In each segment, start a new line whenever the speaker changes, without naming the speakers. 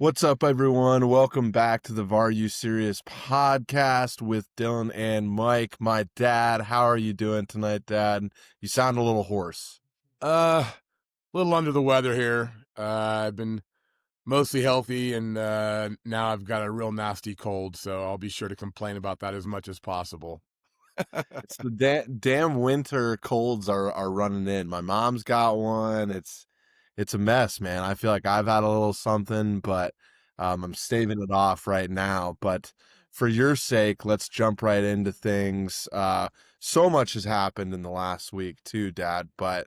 What's up, everyone? Welcome back to the VAR You Serious podcast with Dylan and Mike. My dad, how are you doing tonight, Dad? You sound a little hoarse.
A little under the weather here. I've been mostly healthy, and now I've got a real nasty cold, so I'll be sure to complain about that as much as possible.
It's the damn winter colds are running in. My mom's got one. It's a mess, man. I feel like I've had a little something, but I'm staving it off right now. But for your sake, let's jump right into things. So much has happened in the last week too, Dad. But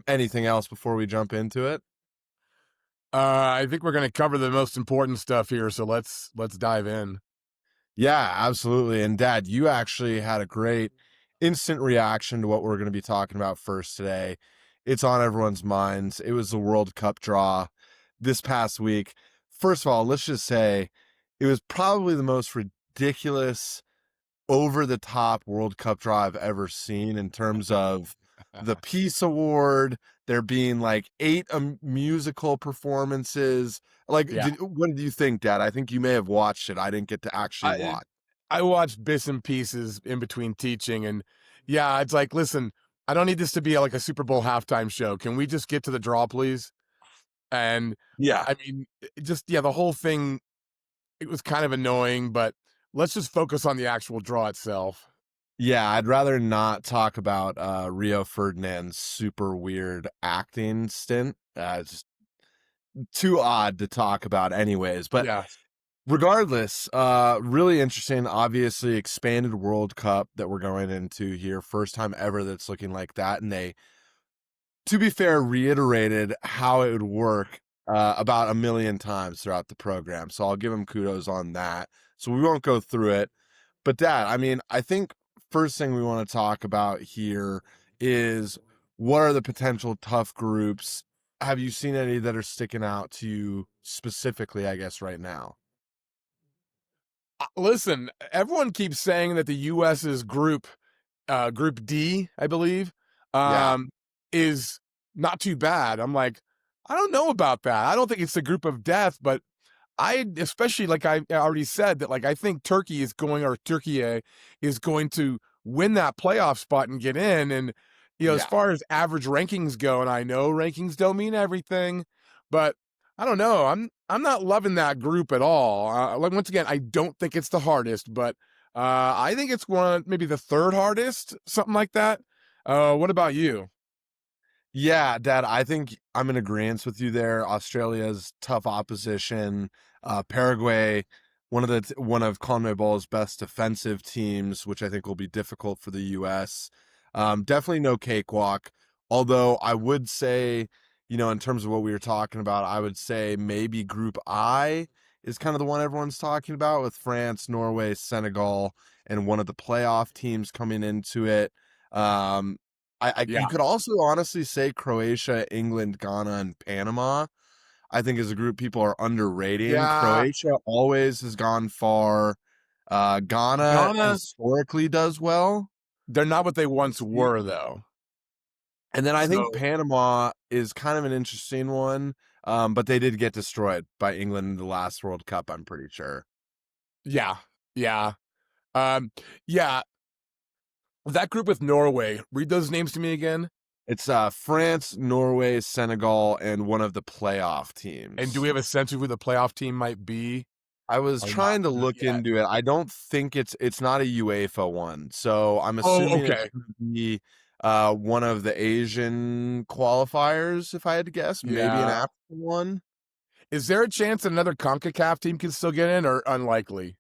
anything else before we jump into it?
I think we're going to cover the most important stuff here, so let's dive in.
Yeah, absolutely. And Dad, you actually had a great instant reaction to what we're going to be talking about first today. It's on everyone's minds. It was the World Cup draw this past week. First of all, let's just say it was probably the most ridiculous, over the top World Cup draw I've ever seen in terms of the Peace Award, there being like 8 musical performances. Like,
Yeah,
what did you think, Dad? I think you may have watched it. I didn't get to actually
I
watch.
I watched bits and pieces in between teaching, and yeah, it's like, listen, I don't need this to be like a Super Bowl halftime show. Can we just get to the draw, please? And
Yeah.
I mean, the whole thing, it was kind of annoying, but let's just focus on the actual draw itself.
Yeah, I'd rather not talk about Rio Ferdinand's super weird acting stint. It's just too odd to talk about anyways. But
Yeah.
regardless, really interesting, obviously expanded World Cup that we're going into here. First time ever that's looking like that. And they, to be fair, reiterated how it would work about a million times throughout the program. So I'll give them kudos on that. So we won't go through it. But Dad, I mean, I think first thing we want to talk about here is what are the potential tough groups? Have you seen any that are sticking out to you specifically, I guess, right now?
Listen, everyone keeps saying that the US's group D, I believe,
Yeah.
um, is not too bad. I'm like, I don't know about that. I don't think it's the group of death, but I, especially like I already said, that like I think Turkey is going to win that playoff spot and get in. And as
Yeah.
far as average rankings go, and I know rankings don't mean everything, but I don't know. I'm not loving that group at all. Like once again, I don't think it's the hardest, but I think it's maybe the third hardest, something like that. What about you?
Yeah, Dad, I think I'm in agreement with you there. Australia's tough opposition. Paraguay, one of CONMEBOL's best defensive teams, which I think will be difficult for the US. Definitely no cakewalk. Although I would say, in terms of what we were talking about, I would say maybe Group I is kind of the one everyone's talking about with France, Norway, Senegal, and one of the playoff teams coming into it. Um, you
Yeah,
could also honestly say Croatia, England, Ghana, and Panama. I think as a group people are underrating.
yeah.
Croatia always has gone far. Ghana
Ghana,
historically does well.
they're not what they once
You-
were, though.
And then I think
So
Panama is kind of an interesting one. But they did get destroyed by England in the last World Cup, I'm pretty sure.
yeah, yeah, um, yeah. That group with Norway. Read those names to me again.
It's France, Norway, Senegal, and one of the playoff
And do
teams.
we have a sense of who the playoff team might be
I was
or not?
trying to
Not
look
yet.
into it. I don't think it's not a UEFA one. So I'm
Oh,
assuming it's
okay.
gonna be one of the Asian qualifiers, if I had to guess. Maybe an
Yeah.
African one.
Is there a chance that another CONCACAF team can still get in, or unlikely?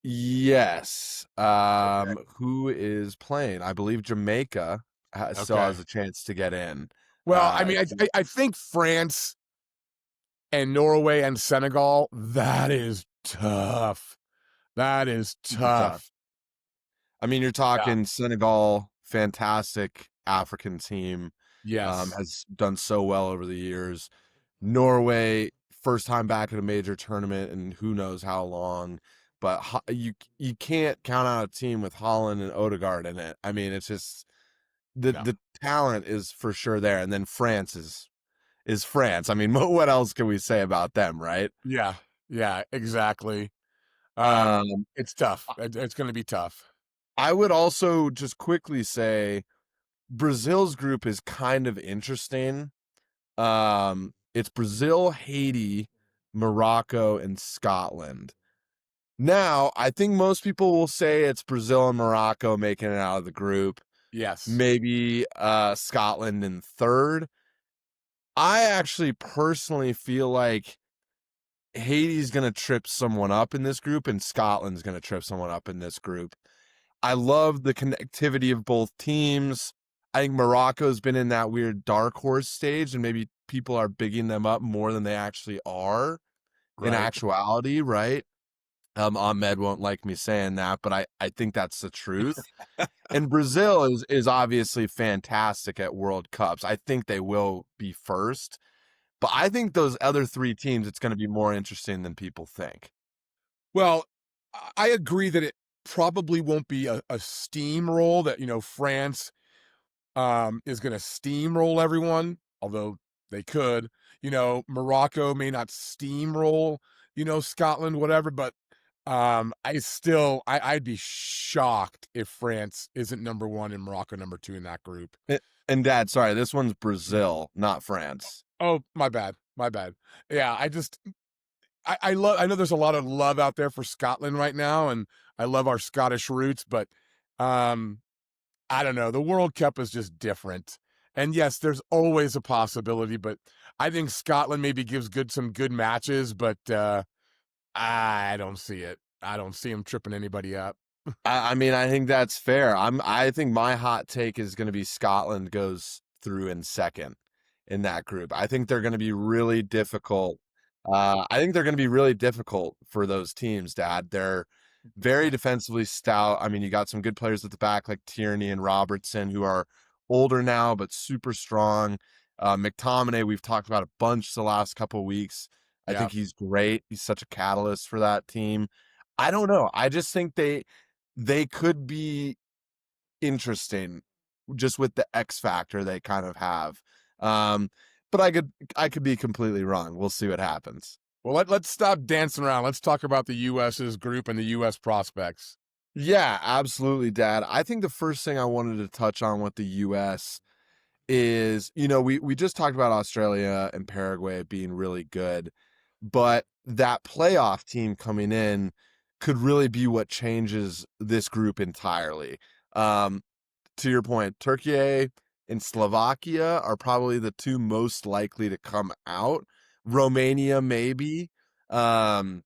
Yes.
Okay.
Who is playing? I believe Jamaica still
Okay.
has a chance to get in.
Well, I mean, I think France and Norway and Senegal. That is tough. That is
Super tough.
tough.
I mean, you're
Yeah.
talking Senegal, fantastic African team,
Yes.
has done so well over the years. Norway, first time back at a major tournament, and who knows how long. But you can't count out a team with Holland and Odegaard in it. I mean, it's just the
No.
the talent is for sure there, and then France is France. I mean, what else can we say about them, right?
Yeah, yeah, exactly.
Um,
It's tough. It's going to be tough.
I would also just quickly say Brazil's group is kind of interesting. It's Brazil, Haiti, Morocco, and Scotland. Now, I think most people will say it's Brazil and Morocco making it out of the group.
Yes.
Maybe Scotland in third. I actually personally feel like Haiti's going to trip someone up in this group, and Scotland's going to trip someone up in this group. I love the connectivity of both teams. I think Morocco's been in that weird dark horse stage, and maybe people are bigging them up more than they actually are in
Right.
actuality, right? Ahmed won't like me saying that, but I think that's the truth. And Brazil is obviously fantastic at World Cups. I think they will be first. But I think those other three teams, it's going to be more interesting than people think.
Well, I agree that it probably won't be a steamroll that, France is going to steamroll everyone, although they could. Morocco may not steamroll, Scotland, whatever, but I'd be shocked if France isn't number one and Morocco number two in that group.
And Dad, sorry, this one's Brazil, not France.
Oh, my bad. My bad. Yeah, I know there's a lot of love out there for Scotland right now, and I love our Scottish roots, but um, I don't know. The World Cup is just different. And yes, there's always a possibility, but I think Scotland maybe gives some good matches, but I don't see it. I don't see him tripping anybody up.
I mean, I think that's fair. I think my hot take is going to be Scotland goes through in second in that group. I think they're going to be really difficult. I think they're going to be really difficult for those teams, Dad. They're very defensively stout. I mean, you got some good players at the back like Tierney and Robertson who are older now but super strong. McTominay, we've talked about a bunch the last couple of weeks. I
Yeah.
think he's great. He's such a catalyst for that team. I don't know. I just think they could be interesting just with the X factor they kind of have. Um, but I could be completely wrong. We'll see what happens.
Well, let's stop dancing around. Let's talk about the U.S.'s group and the U.S. prospects.
Yeah, absolutely, Dad. I think the first thing I wanted to touch on with the US is, we just talked about Australia and Paraguay being really good, but that playoff team coming in could really be what changes this group entirely. Um, to your point, Turkey and Slovakia are probably the two most likely to come out. Romania, maybe. Um,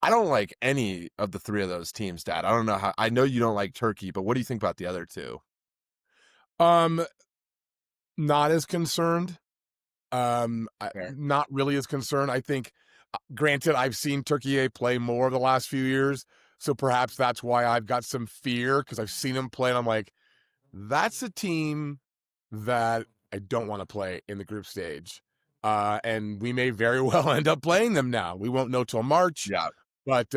I don't like any of the three of those teams, Dad. I don't know how. I know you don't like Turkey, but what do you think about the other two?
Um, Not as concerned.
Fair.
Not really as concerned. I think, granted, I've seen Turkey play more the last few years, so perhaps that's why I've got some fear because I've seen them play, and I'm like, that's a team that I don't want to play in the group stage. And we may very well end up playing them now. We won't know till March.
Yeah,
But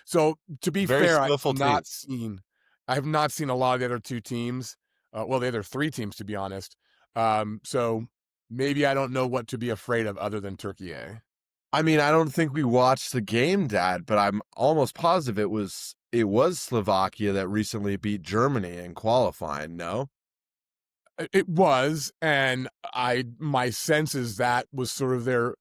so to be
very
fair,
skillful team.
I have not seen a lot of the other two teams. Well, the other three teams, to be honest. So maybe I don't know what to be afraid of other than Turkey.
I mean, I don't think we watched the game, Dad, but I'm almost positive it was Slovakia that recently beat Germany in qualifying. No.
It was, and my sense is that was sort of their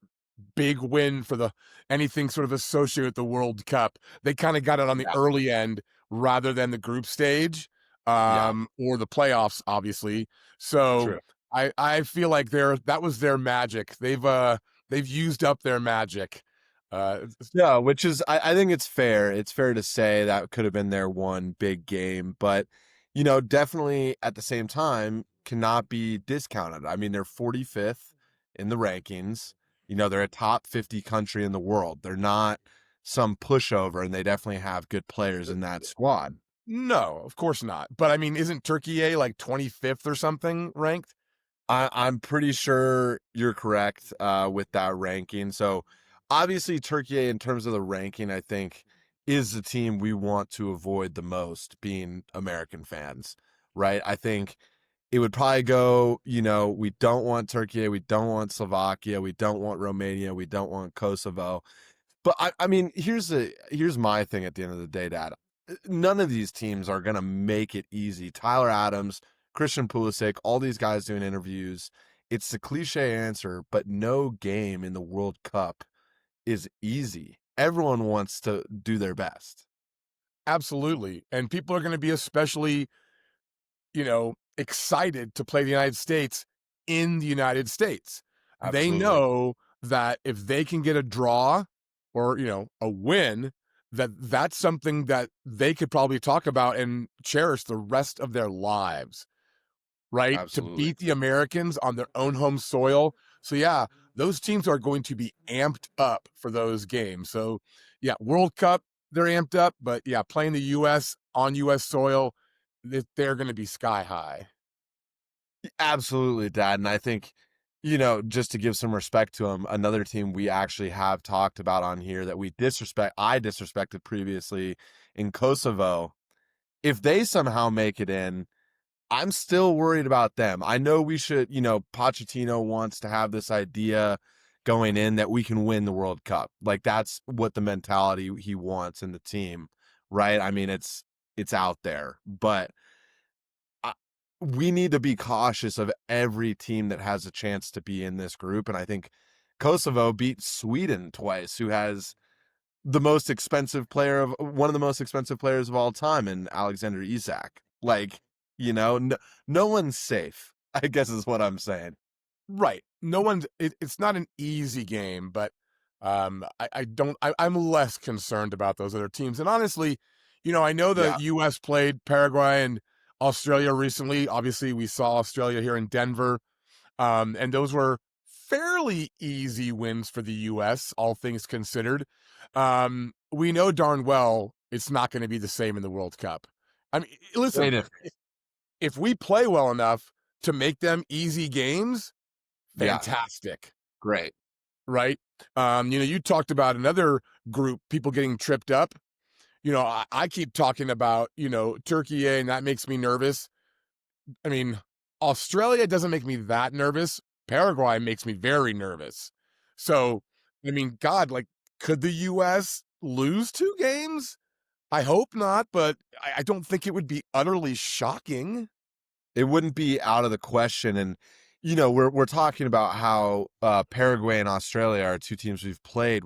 big win for the anything sort of associated with the World Cup. They kind of got it on the
Yeah.
early end rather than the group stage,
Yeah.
or the playoffs, obviously. So
True.
I feel like that was their magic. They've used up their magic.
Yeah, which is I think it's fair. It's fair to say that could have been their one big game, but definitely at the same time cannot be discounted. I mean, they're 45th in the rankings. They're a top 50 country in the world. They're not some pushover, and they definitely have good players in that squad.
No, of course not. But I mean, isn't Turkey like 25th or something ranked?
I'm pretty sure you're correct with that ranking. So obviously Turkey, in terms of the ranking, I think is the team we want to avoid the most, being American fans, right? I think it would probably go, we don't want Turkey, we don't want Slovakia, we don't want Romania, we don't want Kosovo. But I mean, here's my thing at the end of the day, Dad. None of these teams are gonna make it easy. Tyler Adams, Christian Pulisic, all these guys doing interviews. It's the cliche answer, but no game in the World Cup is easy. Everyone wants to do their best.
Absolutely. And people are going to be especially, excited to play the United States in the United States. They
Absolutely.
know that if they can get a draw or, a win, that's something that they could probably talk about and cherish the rest of their lives, right? To
Absolutely.
beat the Americans on their own home soil. So yeah, those teams are going to be amped up for those games. So yeah, World Cup, they're amped up, but yeah, playing the US on US soil, they're going to be sky high.
Absolutely, Dad. And I think, just to give some respect to him, another team we actually have talked about on here that I disrespected previously in Kosovo. If they somehow make it in, I'm still worried about them. I know we should, Pochettino wants to have this idea going in that we can win the World Cup. Like that's what the mentality he wants in the team, right? I mean, it's out there, but I, we need to be cautious of every team that has a chance to be in this group. And I think Kosovo beat Sweden twice, who has one of the most expensive players of all time in Alexander Isak. Like, no one's safe, I guess is what I'm saying.
Right. No one's it's not an easy game, but I don't I'm less concerned about those other teams. And honestly, I know the
Yeah.
US played Paraguay and Australia recently. Obviously, we saw Australia here in Denver. And those were fairly easy wins for the US, all things considered. We know darn well it's not going to be the same in the World Cup. I mean,
Way
listen,
different.
if we play well enough to make them easy games,
Yeah.
fantastic,
Great.
right? You talked about another group, people getting tripped up. I keep talking about, Turkey, and that makes me nervous. I mean, Australia doesn't make me that nervous. Paraguay makes me very nervous. So, I mean, God, like, could the US lose 2 games? I hope not, but I don't think it would be utterly shocking.
It wouldn't be out of the question. And, we're talking about how Paraguay and Australia are two teams we've played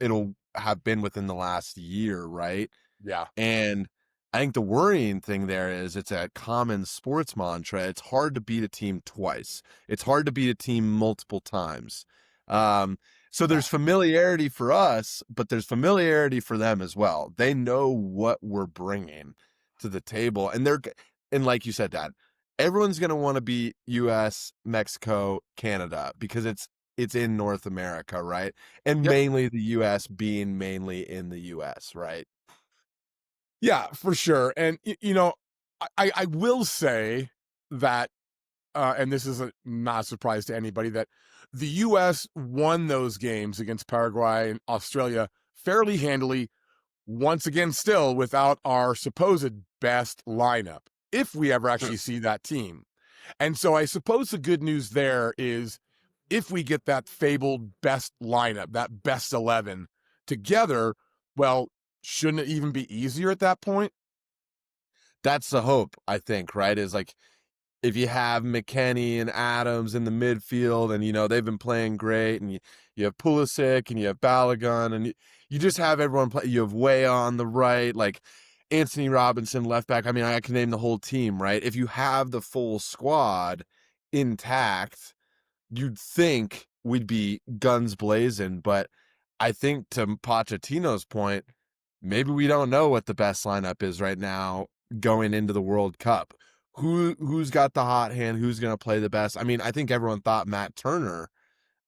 it'll have been within the last year, right?
Yeah.
And I think the worrying thing there is it's a common sports mantra. It's hard to beat a team twice. It's hard to beat a team multiple times. Um, so
Yeah.
there's familiarity for us, but there's familiarity for them as well. They know what we're bringing to the table, and like you said, Dad, everyone's going to want to beat US, Mexico, Canada because it's in North America, right? And
Yep.
mainly the US being mainly in the US, right?
Yeah, for sure. And I will say that, and this is not a surprise to anybody, that the U.S. won those games against Paraguay and Australia fairly handily. Once again, still without our supposed best lineup, if we ever actually see that team. And so I suppose the good news there is if we get that fabled best lineup, that best 11 together, well, shouldn't it even be easier at that point?
That's the hope, I think, right? Is like if you have McKennie and Adams in the midfield and they've been playing great and you have Pulisic and you have Balogun and you just have everyone play, you have Way on the right, like Anthony Robinson left back. I mean, I can name the whole team, right? If you have the full squad intact, you'd think we'd be guns blazing, but I think to Pochettino's point, maybe we don't know what the best lineup is right now going into the World Cup. Who's got the hot hand? Who's going to play the best? I mean, I think everyone thought Matt Turner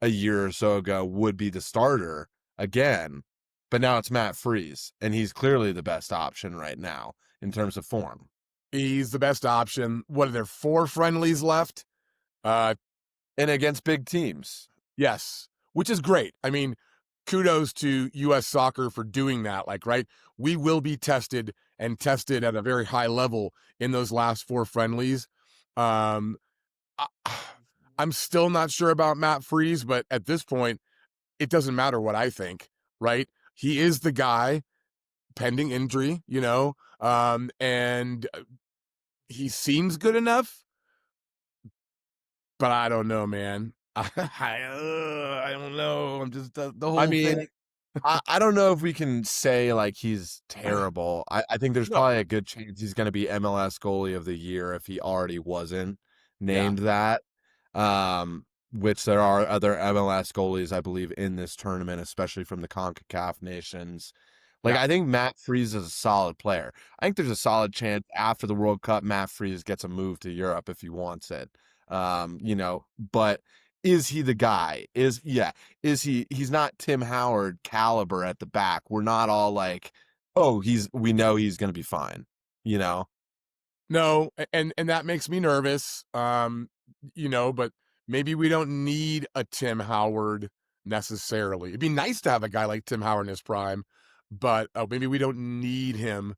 a year or so ago would be the starter again, but now it's Matt Freese, and he's clearly the best option right now in terms of form.
He's the best option. What are there, 4 friendlies left? Uh,
And against big teams.
yes, which is great. I mean, kudos to US soccer for doing that. Like, right? We will be tested and tested at a very high level in those last 4 friendlies. Um, I, I'm still not sure about Matt Freese, but at this point, it doesn't matter what I think, right? He is the guy pending injury, and he seems good enough, but I don't know, man. I don't know. I'm just the
I
whole
mean,
thing.
I don't know if we can say like he's terrible. I think there's
No,
probably a good chance he's going to be MLS goalie of the year if he already wasn't
yeah,
named that. Which there are other MLS goalies, I believe, in this tournament, especially from the CONCACAF nations. Like,
yeah,
I think Matt Freese is a solid player. I think there's a solid chance after the World Cup, Matt Freese gets a move to Europe if he wants it. But is he the guy? He's not Tim Howard caliber at the back. We're not all like, oh, we know he's gonna be fine, you know?
no, and that makes me nervous. But maybe we don't need a Tim Howard necessarily. It'd be nice to have a guy like Tim Howard in his prime, but maybe we don't need him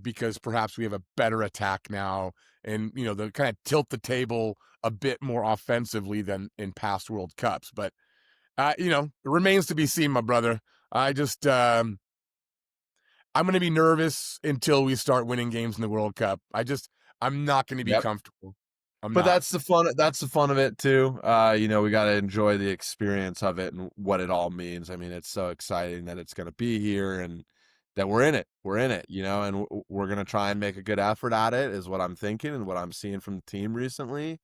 because perhaps we have a better attack now, and the kind of tilt the table a bit more offensively than in past World Cups. But it remains to be seen, my brother. I just I'm going to be nervous until we start winning games in the World Cup. I'm not going to be
Yep.
comfortable. I'm
But
not.
that's the fun of it too. We got to enjoy the experience of it and what it all means. I mean, it's so exciting that it's going to be here and that we're in it. We're in it, and we're going to try and make a good effort at it is what I'm thinking and what I'm seeing from the team recently.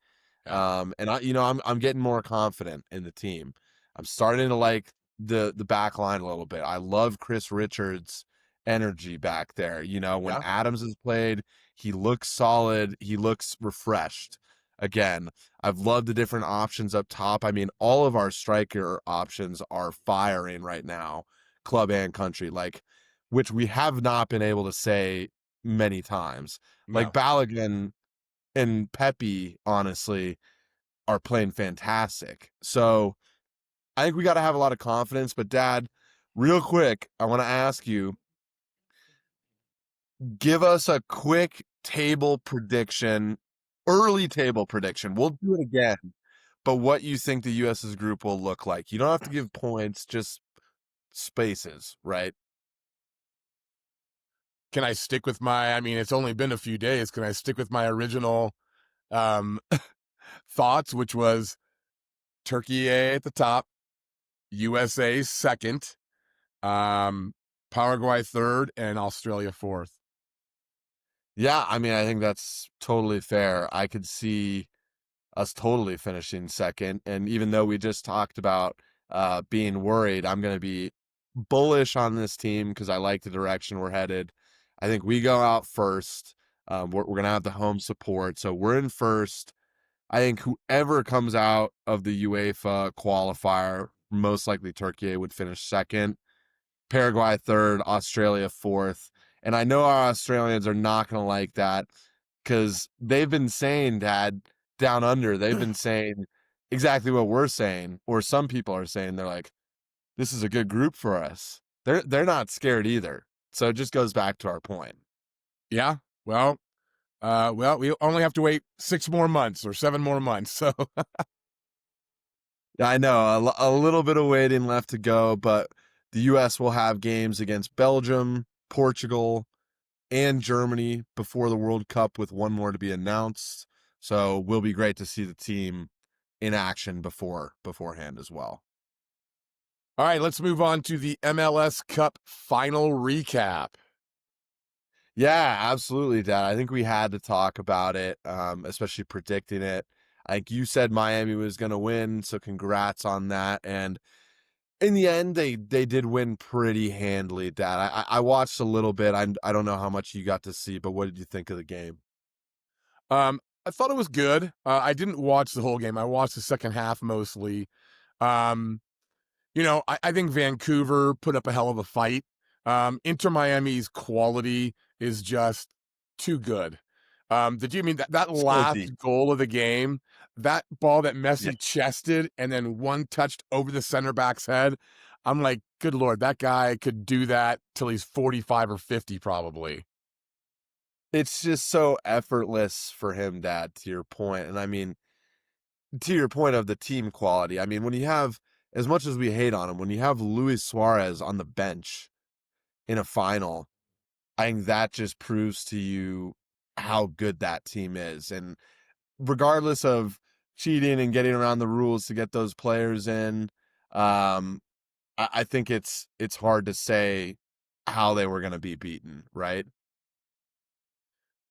Yeah,
And I'm getting more confident in the team. I'm starting to like the back line a little bit. I love Chris Richards' energy back there. When
yeah,
Adams has played, he looks solid. He looks refreshed. Again, I've loved the different options up top. I mean, all of our striker options are firing right now, club and country, which we have not been able to say many times. Like
no.
Balogun and Pepe, honestly, are playing fantastic. So I think we got to have a lot of confidence. But, Dad, real quick, I want to ask you, give us a quick table prediction, early table prediction. We'll do it again, but what you think the US's group will look like. You don't have to give points, just spaces, right?
Can I stick with my? I mean, it's only been a few days. Can I stick with my original um, thoughts, which was Turkey at the top, USA second, um, Paraguay third, and Australia fourth.
Yeah, I mean, I think that's totally fair. I could see us totally finishing second. And even though we just talked about being worried, I'm going to be bullish on this team because I like the direction we're headed. I think we go out first. We're going to have the home support. So we're in first. I think whoever comes out of the UEFA qualifier, most likely Turkey, would finish second. Paraguay third, Australia fourth. And I know our Australians are not going to like that because they've been saying, Dad, down under, they've been saying exactly what we're saying, or some people are saying. They're like, this is a good group for us. They're not scared either. So it just goes back to our point.
Yeah. Well, we only have to wait 6 more months or 7 more months. So
Yeah, I know a little bit of waiting left to go, but the U.S. will have games against Belgium, Portugal, and Germany before the World Cup, with one more to be announced. So will be great to see the team in action beforehand as well.
all right, let's move on to the MLS Cup Final recap.
Yeah, absolutely, Dad. I think we had to talk about it, especially predicting it. Like you said, Miami was going to win, so congrats on that. And in the end, they did win pretty handily, Dad. I watched a little bit. I don't know how much you got to see, but what did you think of the game?
I thought it was good. I didn't watch the whole game. I watched the second half mostly. Um, I think Vancouver put up a hell of a fight. Inter Miami's quality is just too good. Did you mean that
So deep.
last goal of the game, that ball that
Yeah.
Messi chested and then one touched over the center back's head? I'm like, good Lord, that guy could do that till he's 45 or 50 probably.
It's just so effortless for him, Dad, to your point. And I mean, to your point of the team quality, I mean, when you have, as much as we hate on him, when you have Luis Suarez on the bench in a final, I think that just proves to you how good that team is. And regardless of cheating and getting around the rules to get those players in, I think it's hard to say how they were going to be beaten, right?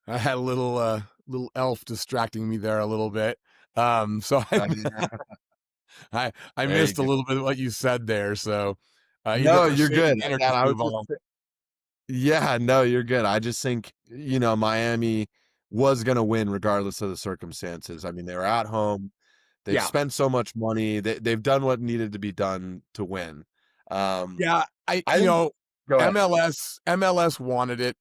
I had a little elf distracting me there a little bit. So I
There you
missed a
go.
little bit of what you said there. So
No,
either
you're
say it
good.
again or
Dad,
just
I was
move
just
on.
yeah, no, you're good. I just think, Miami was going to win regardless of the circumstances. I mean, they were at home. They've
Yeah.
spent so much money. They've done what needed to be done to win. Um,
Yeah.
I think, go ahead.
MLS wanted it.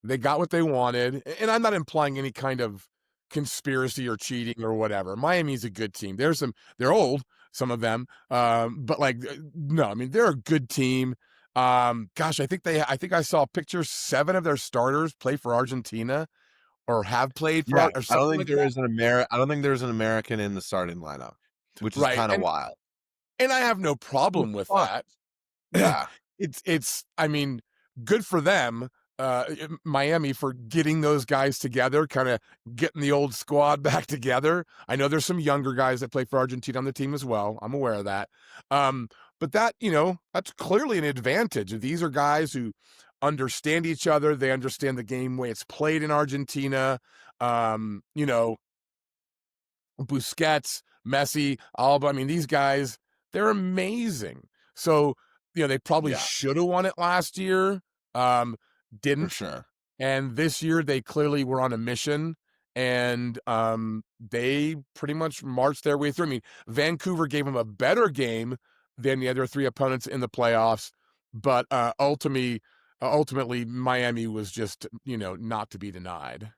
They got what they wanted, and I'm not implying any kind of conspiracy or cheating or whatever. Miami's a good team. They're old, some of them, but like no, I mean they're a good team. Gosh, I think I saw pictures. 7 of their starters play for Argentina or have played for
Yeah,
or something like that.
I don't think there's an American in the starting lineup, which is
Right,
kind of wild.
and I have no
Which
problem
is
with
fine.
that.
Yeah.
It's I mean, good for them, Miami for getting those guys together, kinda getting the old squad back together. I know there's some younger guys that play for Argentina on the team as well. I'm aware of that. But that, that's clearly an advantage. These are guys who understand each other. They understand the game way it's played in Argentina. Um, you know, Busquets, Messi, Alba. I mean, these guys, they're amazing. So, they probably
Yeah,
should have won it last year. Um,
for
didn't.
sure.
And this year they clearly were on a mission and they pretty much marched their way through. I mean, Vancouver gave them a better game than the other 3 opponents in the playoffs, but ultimately Miami was just, not to be denied.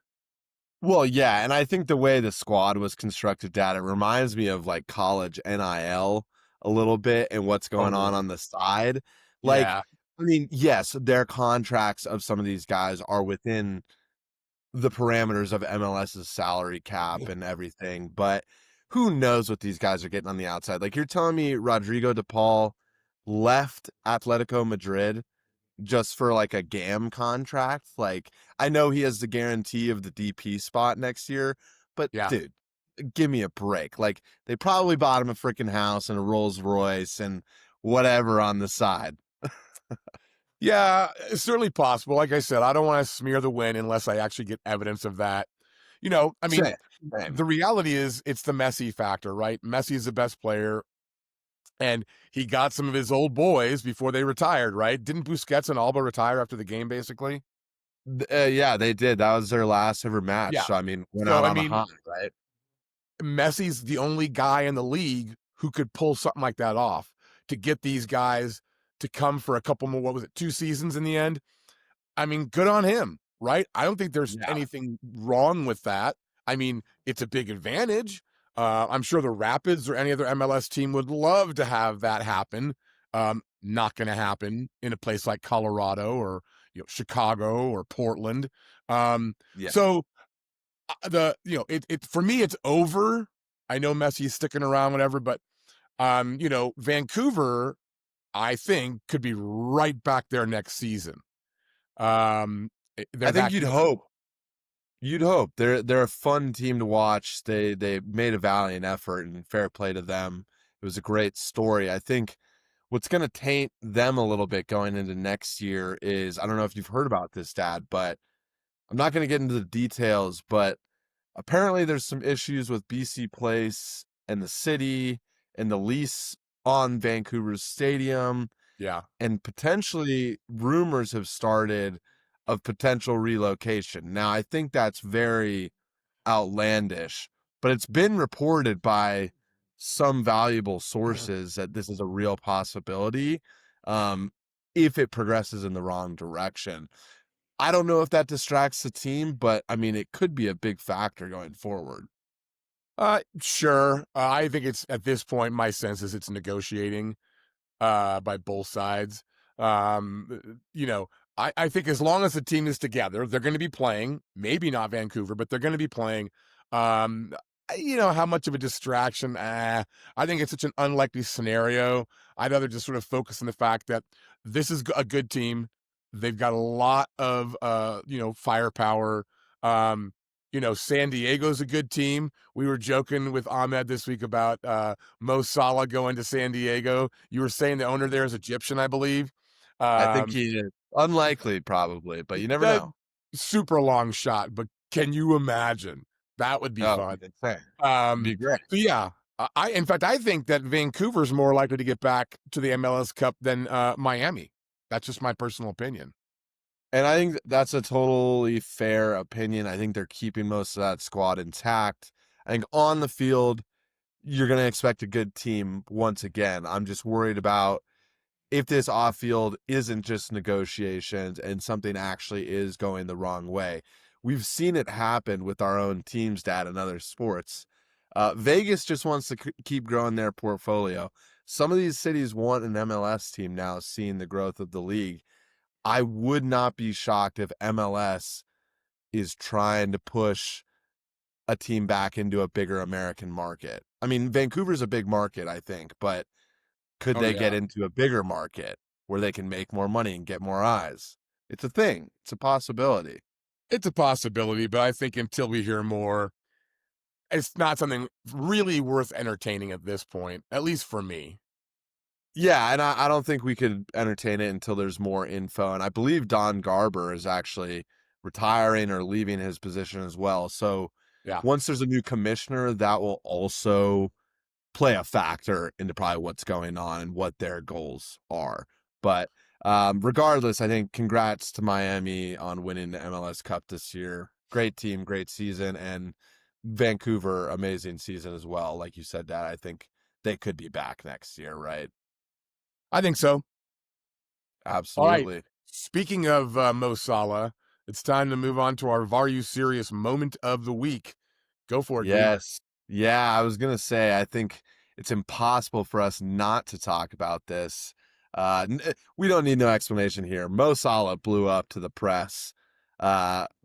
Well, yeah, and I think the way the squad was constructed, Dad, it reminds me of like college NIL a little bit and what's going
Totally.
on the side. Like,
Yeah.
I mean, yes, their contracts of some of these guys are within the parameters of MLS's salary cap and everything, but who knows what these guys are getting on the outside? Like, you're telling me Rodrigo De Paul left Atletico Madrid just for like a GAM contract. Like, I know he has the guarantee of the DP spot next year, but
Yeah.
dude, give me a break. Like, they probably bought him a freaking house and a Rolls Royce and whatever on the side.
Yeah, it's certainly possible. Like I said, I don't want to smear the win unless I actually get evidence of that. I mean,
Same, same.
the reality is it's the Messi factor, right? Messi is the best player, and he got some of his old boys before they retired, right? Didn't Busquets and Alba retire after the game, basically?
Yeah, they did. That was their last ever match.
Yeah.
So, I mean, went
So,
out
I
on a
mean,
high, right?
Messi's the only guy in the league who could pull something like that off to get these guys to come for a couple more, what was it, 2 seasons in the end? I mean, good on him, right? I don't think there's
Yeah.
anything wrong with that. I mean, it's a big advantage. I'm sure the Rapids or any other MLS team would love to have that happen. Not going to happen in a place like Colorado or Chicago or Portland.
Yeah.
So it for me it's over. I know Messi's sticking around, whatever, but Vancouver, I think, could be right back there next season. They're
I think
that
you'd
good.
hope. You'd hope. They're a fun team to watch. They made a valiant effort and fair play to them. It was a great story. I think what's going to taint them a little bit going into next year is I don't know if you've heard about this, Dad, but I'm not going to get into the details, but apparently there's some issues with BC Place and the city and the lease on Vancouver's stadium,
Yeah.
and potentially rumors have started of potential relocation. Now, I think that's very outlandish, but it's been reported by some valuable sources that this is a real possibility, um, if it progresses in the wrong direction. I don't know if that distracts the team, but I mean, it could be a big factor going forward.
Sure. I think it's at this point, my sense is it's negotiating by both sides. I think as long as the team is together, they're gonna be playing, maybe not Vancouver, but they're gonna be playing. Um, how much of a distraction? I think it's such an unlikely scenario. I'd rather just sort of focus on the fact that this is a good team. They've got a lot of, firepower. Um, San Diego's a good team. We were joking with Ahmed this week about, Mo Salah going to San Diego. You were saying the owner there is Egyptian, I believe.
I think
Um,
he is. Unlikely, probably, but you never
that
know.
super long shot, but can you imagine? That would be
Oh,
fun.
it'd be insane. It'd
Um,
be great.
so yeah, in fact, I think that Vancouver's more likely to get back to the MLS Cup than Miami. That's just my personal opinion.
And I think that's a totally fair opinion. I think they're keeping most of that squad intact. I think on the field, you're going to expect a good team once again. I'm just worried about if this off field isn't just negotiations and something actually is going the wrong way. We've seen it happen with our own teams, Dad, and other sports. Vegas just wants to keep growing their portfolio. Some of these cities want an MLS team now, seeing the growth of the league. I would not be shocked if MLS is trying to push a team back into a bigger American market. I mean, Vancouver's a big market, I think, but could
Oh
they get
yeah,
into a bigger market where they can make more money and get more eyes? It's a thing. It's a possibility.
it's a possibility, but I think until we hear more, it's not something really worth entertaining at this point. At least for me.
Yeah, and I don't think we could entertain it until there's more info. And I believe Don Garber is actually retiring or leaving his position as well. So
Yeah,
once there's a new commissioner, that will also play a factor into probably what's going on and what their goals are. But regardless, I think congrats to Miami on winning the MLS Cup this year. Great team, great season, and Vancouver, amazing season as well. Like you said, Dad, I think they could be back next year, right?
I think so. All right.
Absolutely.
Speaking of Mo Salah, it's time to move on to our VAR You Serious Moment of the week. Go for it, dude.
Yes. Yeah, I was gonna say, I think it's impossible for us not to talk about this. We don't need no explanation here. Mo Salah blew up to the press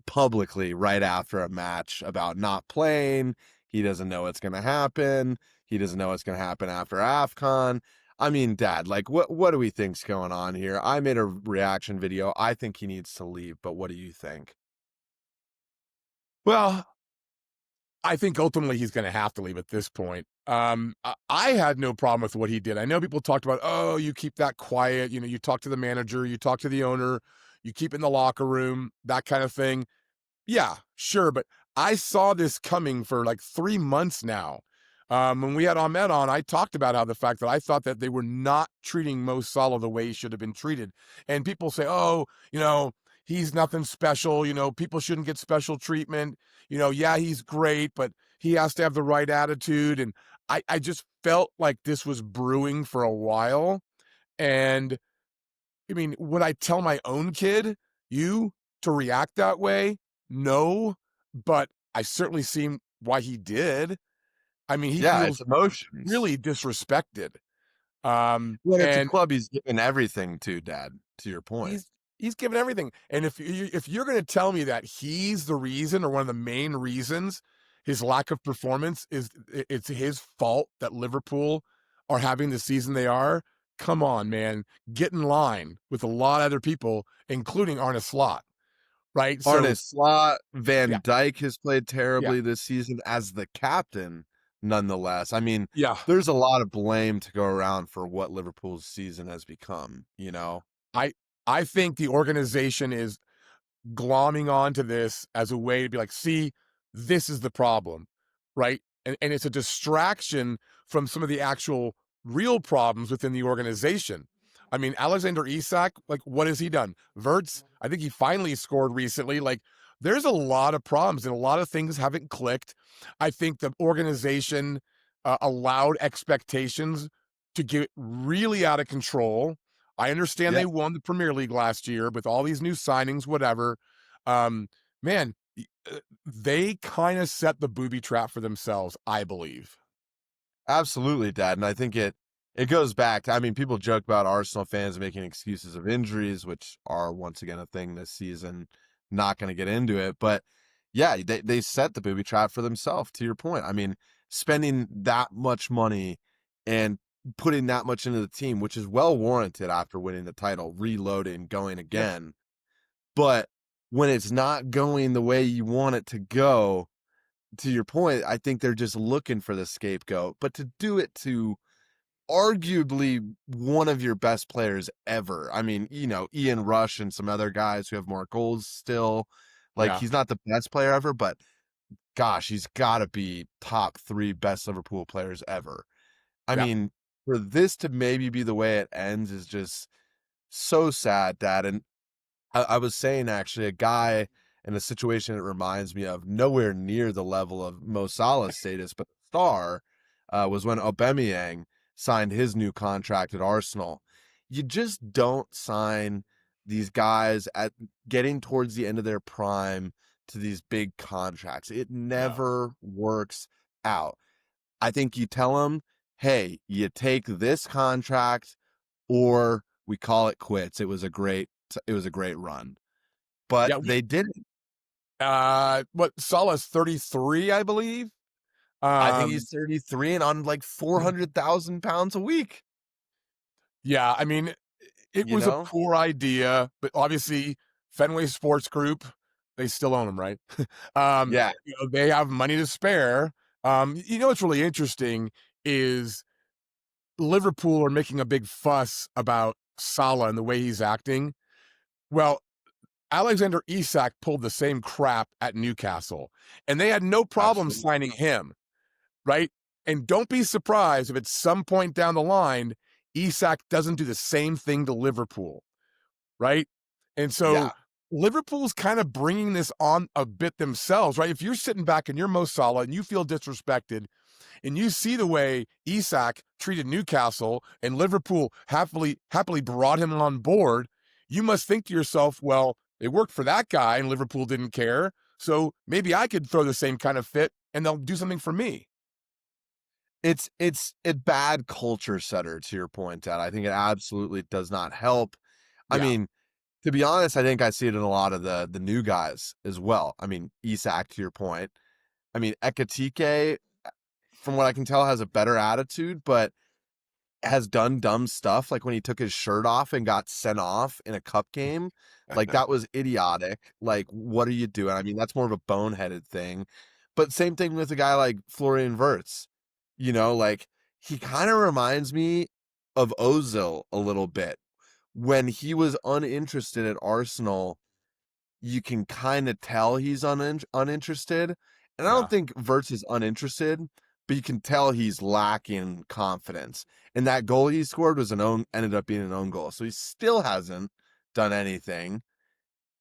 publicly right after a match about not playing. He doesn't know what's gonna happen. He doesn't know what's gonna happen after AFCON. I mean, Dad, like what do we think's going on here? I made a reaction video. I think he needs to leave, but what do you think?
Well, I think ultimately he's going to have to leave at this point. I had no problem with what he did. I know people talked about, oh, you keep that quiet. You talk to the manager, you talk to the owner, you keep it in the locker room, that kind of thing. Yeah, sure, but I saw this coming for like 3 months now. When we had Ahmed on, I talked about how the fact that I thought that they were not treating Mo Salah the way he should have been treated. And people say, "Oh, he's nothing special, people shouldn't get special treatment. Yeah, he's great, but he has to have the right attitude." And I just felt like this was brewing for a while. And I mean, would I tell my own kid, you, to react that way? No, but I certainly seen why he did. I mean, he
Yeah, it's
feels
emotions.
really disrespected.
Well, it's a
And
club he's given everything to, Dad, to your point.
he's given everything. And if you're going to tell me that he's the reason or one of the main reasons his lack of performance is it's his fault that Liverpool are having the season they are, come on, man, get in line with a lot of other people, including Arne Slot, right?
Arne
So
Slot,
yeah,
Van Dijk has played
yeah,
terribly this season as the captain, nonetheless. I mean,
yeah.
there's a lot of blame to go around for what Liverpool's season has become, you know?
I I think the organization is glomming onto this as a way to be like, see, this is the problem, right? And it's a distraction from some of the actual real problems within the organization. I mean, Alexander Isak, like, what has he done? Verts, I think he finally scored recently. Like, there's a lot of problems and a lot of things haven't clicked. I think the organization allowed expectations to get really out of control. I understand
Yeah,
they won the Premier League last year with all these new signings, whatever. Um, man, they kind of set the booby trap for themselves, I believe.
absolutely, Dad. And I think It goes back to, I mean, people joke about Arsenal fans making excuses of injuries, which are once again a thing this season. Not going to get into it, but yeah, they set the booby trap for themselves. To your point, I mean, spending that much money and putting that much into the team, which is well warranted after winning the title, reloading, going
Yep.
again. But when it's not going the way you want it to go, to your point, I think they're just looking for the scapegoat. But to do it to arguably one of your best players ever. I mean, Ian Rush and some other guys who have more goals still. Like,
Yeah.
he's not the best player ever, but gosh, he's got to be top 3 best Liverpool players ever. I
Yeah.
mean, for this to maybe be the way it ends is just so sad, Dad. And I was saying actually, a guy in a situation it reminds me of, nowhere near the level of Mo Salah's status, but the star was when Aubameyang signed his new contract at Arsenal. You just don't sign these guys at getting towards the end of their prime to these big contracts. It
No.
never works out. I think you tell them, hey, you take this contract or we call it quits. It was a great run. But
Yeah.
they didn't.
What, Salah's 33, I believe.
I think he's
Um,
33 and on like 400,000 pounds a week,
yeah, I mean, it
you
was a
know?
poor idea, but obviously Fenway Sports Group, they still own them, right?
Yeah,
They have money to spare. What's really interesting is Liverpool are making a big fuss about Salah and the way he's acting. Well, Alexander Isak pulled the same crap at Newcastle, and they had no problem
absolutely.
signing him, right? And don't be surprised if at some point down the line, Isak doesn't do the same thing to Liverpool, right? And so
Yeah.
Liverpool's kind of bringing this on a bit themselves, right? If you're sitting back and you're Mo Salah and you feel disrespected, and you see the way Isak treated Newcastle and Liverpool happily brought him on board, you must think to yourself, well, it worked for that guy and Liverpool didn't care. So maybe I could throw the same kind of fit and they'll do something for me.
It's a bad culture setter, to your point, Dad. I think it absolutely does not help. I
Yeah.
mean, to be honest, I think I see it in a lot of the new guys as well. I mean, Isak, to your point. I mean, Ekatike, from what I can tell, has a better attitude, but has done dumb stuff, like when he took his shirt off and got sent off in a cup game. Like, that was idiotic. Like, what are you doing? I mean, that's more of a boneheaded thing. But same thing with a guy like Florian Wirtz. Like, he kind of reminds me of Ozil a little bit. When he was uninterested at Arsenal, you can kind of tell he's uninterested. And I don't
Yeah.
think Verts is uninterested, but you can tell he's lacking confidence. And that goal he scored was ended up being an own goal. So he still hasn't done anything.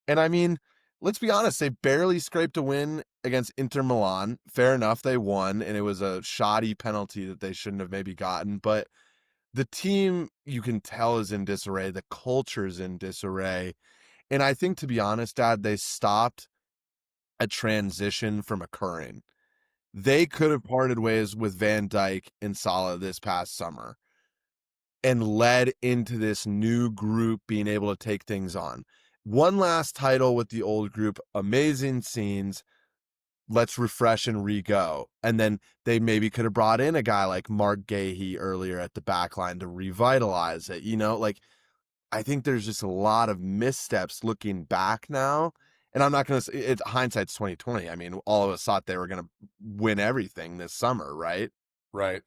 And I mean, let's be honest, they barely scraped a win against Inter Milan. Fair enough, they won, and it was a shoddy penalty that they shouldn't have maybe gotten. But the team, you can tell, is in disarray. The culture's in disarray. And I think, to be honest, Dad, they stopped a transition from occurring. They could have parted ways with Van Dijk and Salah this past summer and led into this new group being able to take things on. One last title with the old group, amazing scenes. Let's refresh and re-go. And then they maybe could have brought in a guy like Mark Gahey earlier at the back line to revitalize it. Like, I think there's just a lot of missteps looking back now. And I'm not going to say it, hindsight's 2020. I mean, all of us thought they were going to win everything this summer, right?
Right.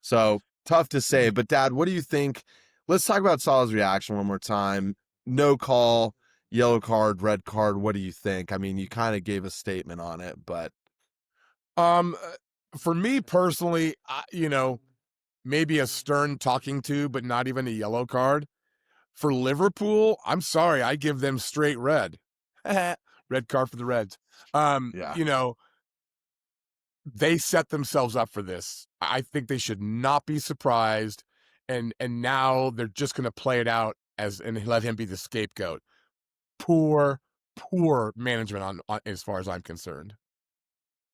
So tough to say. But Dad, what do you think? Let's talk about Salah's reaction one more time. No call, yellow card, red card. What do you think? I mean, you kind of gave a statement on it, but
Um, for me personally, maybe a stern talking to, but not even a yellow card. For Liverpool, I'm sorry, I give them straight red. Red card for the Reds. Um,
yeah.
you know, they set themselves up for this. I think they should not be surprised, and now they're just going to play it out and let him be the scapegoat. Poor, poor management on as far as I'm concerned.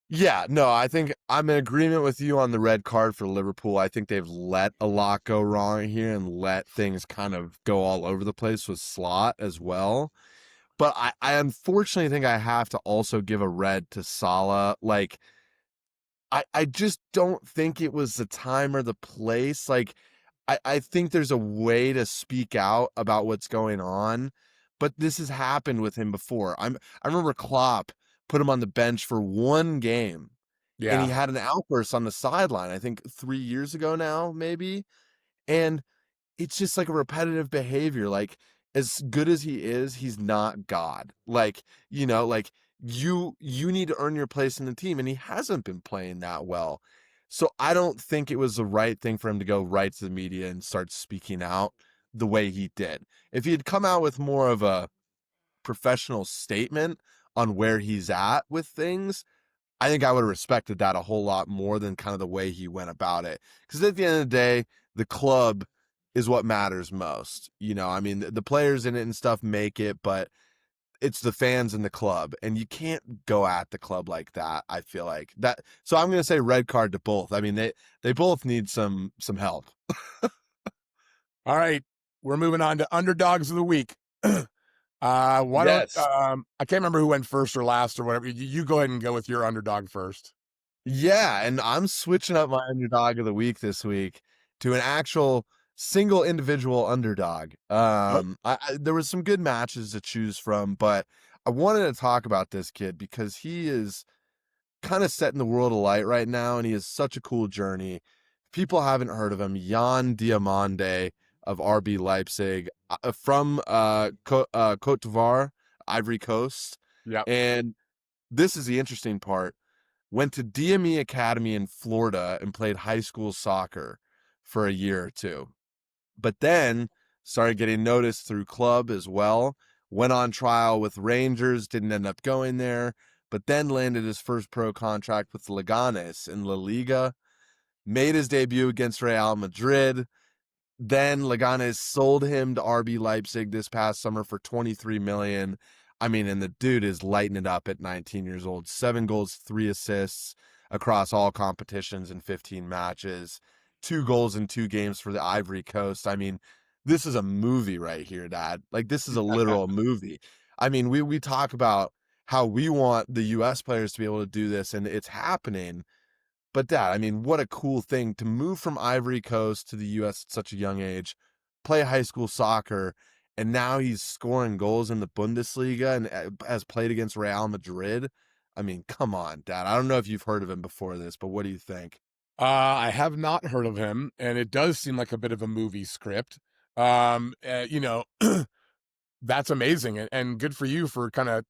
Yeah, no, I think I'm in agreement with you on the red card for Liverpool. I think they've let a lot go wrong here and let things kind of go all over the place with Slot as well. But I unfortunately think I have to also give a red to Salah. Like, I just don't think it was the time or the place. Like, I think there's a way to speak out about what's going on, but this has happened with him before. I remember Klopp put him on the bench for one game and he
Yeah.
had an outburst on the sideline, I think 3 years ago now, maybe. And it's just like a repetitive behavior. Like, as good as he is, he's not God. Like, like you need to earn your place in the team, and he hasn't been playing that well. So I don't think it was the right thing for him to go right to the media and start speaking out the way he did. If he had come out with more of a professional statement on where he's at with things, I think I would have respected that a whole lot more than kind of the way he went about it. Because at the end of the day, the club is what matters most. I mean, the players in it and stuff make it, but it's the fans in the club, and you can't go at the club like that. I feel like that. So I'm going to say red card to both. I mean, they both need some help.
All right, we're moving on to underdogs of the week. Why don't
Yes.
I can't remember who went first or last or whatever. You go ahead and go with your underdog first.
Yeah, and I'm switching up my underdog of the week this week to an actual single individual underdog.
Oh,
There was some good matches to choose from, but I wanted to talk about this kid because he is kind of setting the world alight right now, and he has such a cool journey. People haven't heard of him. Jan Diomande of RB Leipzig, from Cote d'Ivoire, Ivory Coast,
yeah.
and this is the interesting part. Went to DME Academy in Florida and played high school soccer for a year or two. But then started getting noticed through club as well. Went on trial with Rangers, didn't end up going there, but then landed his first pro contract with Leganes in La Liga. Made his debut against Real Madrid, then Leganes sold him to RB Leipzig this past summer for 23 million. I mean, and the dude is lighting it up at 19 years old. 7 goals, 3 assists across all competitions in 15 matches. 2 goals in 2 games for the Ivory Coast. I mean, this is a movie right here, Dad. Like, this is a literal movie. I mean, we talk about how we want the US players to be able to do this, and it's happening. But Dad, I mean, what a cool thing to move from Ivory Coast to the US at such a young age, play high school soccer, and now he's scoring goals in the Bundesliga and has played against Real Madrid. I mean, come on, Dad. I don't know if you've heard of him before this, but what do you think?
I have not heard of him, and it does seem like a bit of a movie script. You know, that's amazing, and good for you for kind of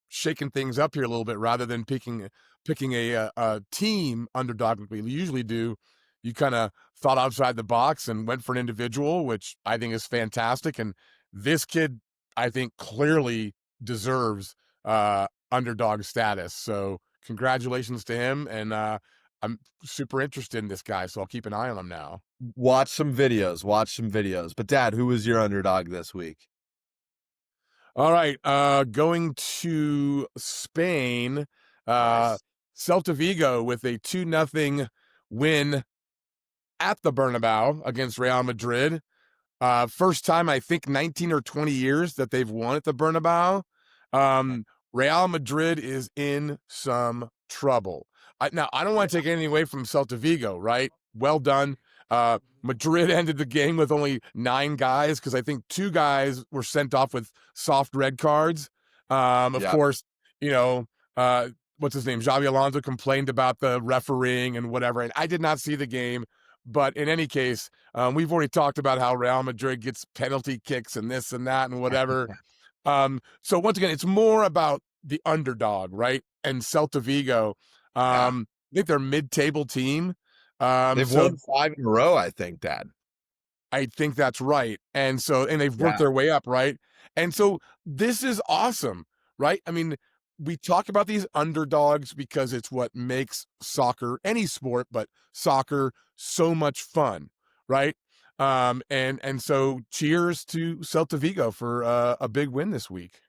shaking things up here a little bit rather than picking a team underdog like we usually do. You kind of thought outside the box and went for an individual, which I think is fantastic. And this kid, I think, clearly deserves underdog status. So congratulations to him. And I'm super interested in this guy, so I'll keep an eye on him now.
Watch some videos. Watch some videos. But Dad, who was your underdog this week?
All right, going to Spain, uh,
Nice.
Celta Vigo with a 2-0 win at the Bernabeu against Real Madrid. First time, I think, 19 or 20 years that they've won at the Bernabeu. Um, Real Madrid is in some trouble. Now, I don't want to take anything away from Celta Vigo, right? Well done. Madrid ended the game with only 9 guys because I think 2 guys were sent off with soft red cards. Of
Yeah.
course, you know, what's his name? Xavi Alonso complained about the refereeing and whatever. And I did not see the game. But in any case, we've already talked about how Real Madrid gets penalty kicks and this and that and whatever. So once again, it's more about the underdog, right? And Celta Vigo.
Yeah.
I think they're mid-table team.
They've
So
won 5 in a row, I think, Dad.
I think that's right. And they've worked
Yeah.
their way up, right? And so this is awesome, right? I mean, we talk about these underdogs because it's what makes soccer, any sport, but soccer so much fun, right? And so cheers to Celta Vigo for a big win this week.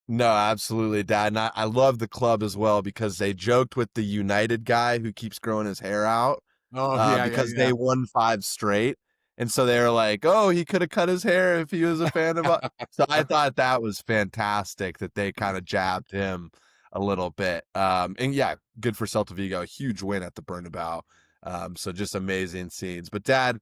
No, absolutely, Dad. And I love the club as well because they joked with the United guy who keeps growing his hair out
Oh, yeah, yeah,
because
yeah.
they won 5 straight. And so they were like, oh, he could have cut his hair if he was a fan of us. So I thought that was fantastic that they kind of jabbed him a little bit. And yeah, good for Celta Vigo. A huge win at the Bernabeu. So just amazing scenes. But Dad,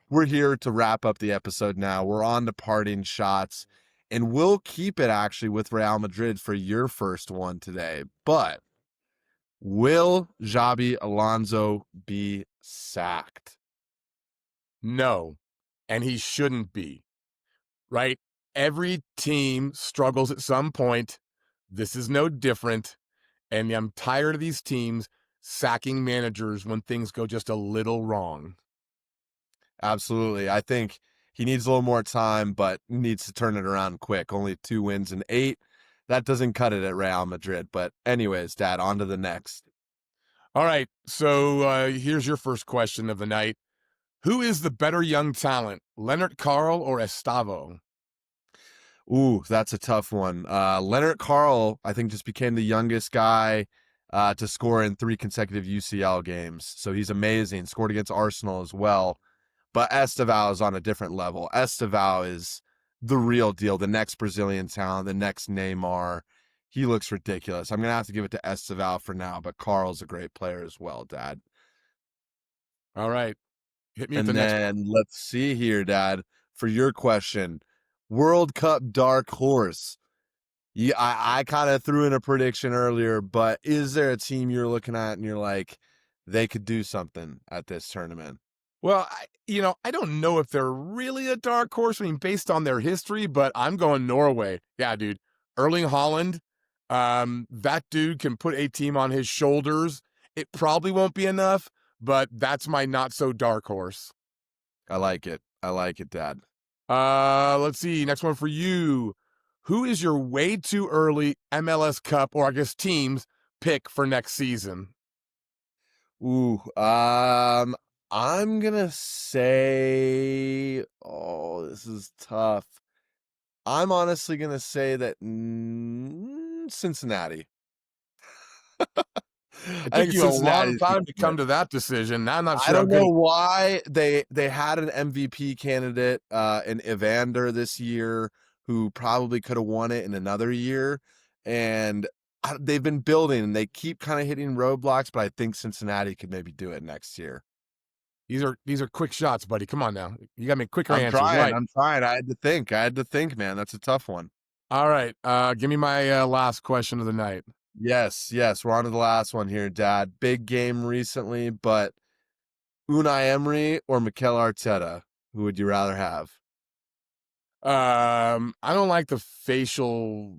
we're here to wrap up the episode now. We're on to parting shots, and we'll keep it actually with Real Madrid for your first one today. But will Xabi Alonso be sacked?
No, and he shouldn't be, right? Every team struggles at some point. This is no different. And I'm tired of these teams sacking managers when things go just a little wrong.
Absolutely. I think he needs a little more time, but needs to turn it around quick. Only 2 wins and 8. That doesn't cut it at Real Madrid. But anyways, Dad, on to the next.
All right. So here's your first question of the night. Who is the better young talent, Leonard Carl or Estavo?
Ooh, that's a tough one. Leonard Carl, I think, just became the youngest guy to score in 3 consecutive UCL games. So he's amazing. Scored against Arsenal as well. But Estevao is on a different level. Estevao is the real deal, the next Brazilian talent, the next Neymar. He looks ridiculous. I'm going to have to give it to Estevao for now, but Carl's a great player as well, Dad.
All right. Hit me with the
And
next.
then let's see here, Dad, for your question. World Cup dark horse. Yeah, I kind of threw in a prediction earlier, but is there a team you're looking at and you're like, they could do something at this tournament?
Well, I don't know if they're really a dark horse. I mean, based on their history, but I'm going Norway. Yeah, dude. Erling Haaland, that dude can put a team on his shoulders. It probably won't be enough, but that's my not so dark horse.
I like it. I like it, Dad.
Let's see. Next one for you. Who is your way too early MLS Cup, or I guess teams, pick for next season?
Ooh, I'm gonna say, oh, this is tough. I'm honestly gonna say that Cincinnati.
It
I
took
think
you a long
Cincinnati's gonna
time to
do it.
come to that decision. Now I'm not
I
sure how
don't
good.
know why they had an MVP candidate in Evander this year who probably could have won it in another year, and they've been building and they keep kind of hitting roadblocks, but I think Cincinnati could maybe do it next year.
These are quick shots, buddy. Come on now. You got to make quicker
I'm
answers.
trying.
Right.
I'm trying. I had to think. I had to think, man. That's a tough one.
All right. Give me my last question of the night.
Yes, yes. We're on to the last one here, Dad. Big game recently, but Unai Emery or Mikel Arteta? Who would you rather have?
I don't like the facial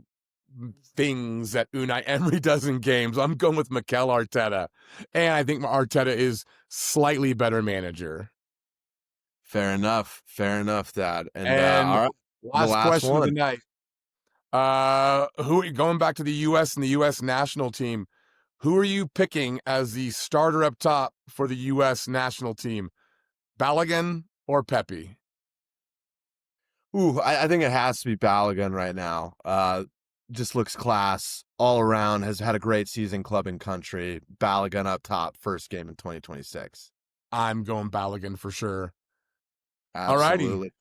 things that Unai Emery does in games. I'm going with Mikel Arteta, and I think Arteta is slightly better manager.
Fair enough. Fair enough, Dad. And
And
all right, the
last
last
question of the
one.
night. Who going back to the US and the US national team? Who are you picking as the starter up top for the US national team? Balogun or Pepe?
Ooh, I think it has to be Balogun right now. Just looks class all around. Has had a great season, club and country. Balogun up top, first game in 2026.
I'm going Balogun for sure. All righty.
Absolutely.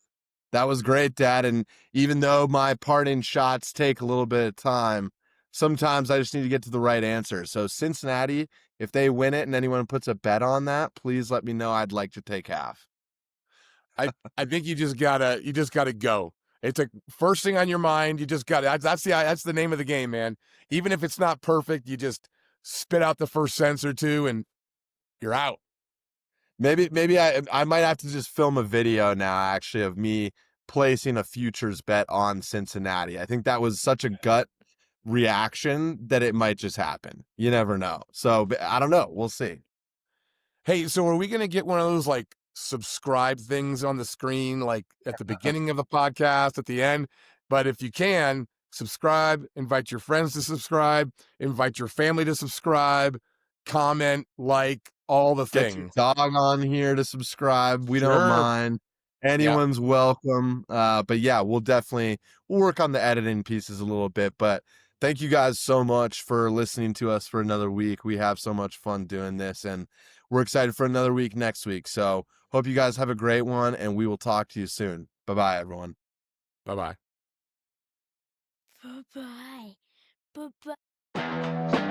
That was great, Dad. And even though my parting shots take a little bit of time, sometimes I just need to get to the right answer. So Cincinnati, if they win it and anyone puts a bet on that, please let me know. I'd like to take half.
I think you just gotta go. It's a first thing on your mind. You just got that's the name of the game, man. Even if it's not perfect, you just spit out the first sentence or two and you're out.
Maybe I might have to just film a video now actually of me placing a futures bet on Cincinnati. I think that was such a gut reaction that it might just happen. You never know. So I don't know. We'll see.
Hey, so are we gonna get one of those like subscribe things on the screen, like at the beginning of the podcast, at the end? But if you can, subscribe, invite your friends to subscribe, invite your family to subscribe, comment, like all the
Get your
things.
dog on here to subscribe. We don't
Sure.
mind.
Yeah.
Anyone's welcome. But yeah, we'll work on the editing pieces a little bit. But thank you guys so much for listening to us for another week. We have so much fun doing this, and we're excited for another week next week. So hope you guys have a great one, and we will talk to you soon. Bye bye, everyone.
Bye bye.
Bye bye. Bye bye.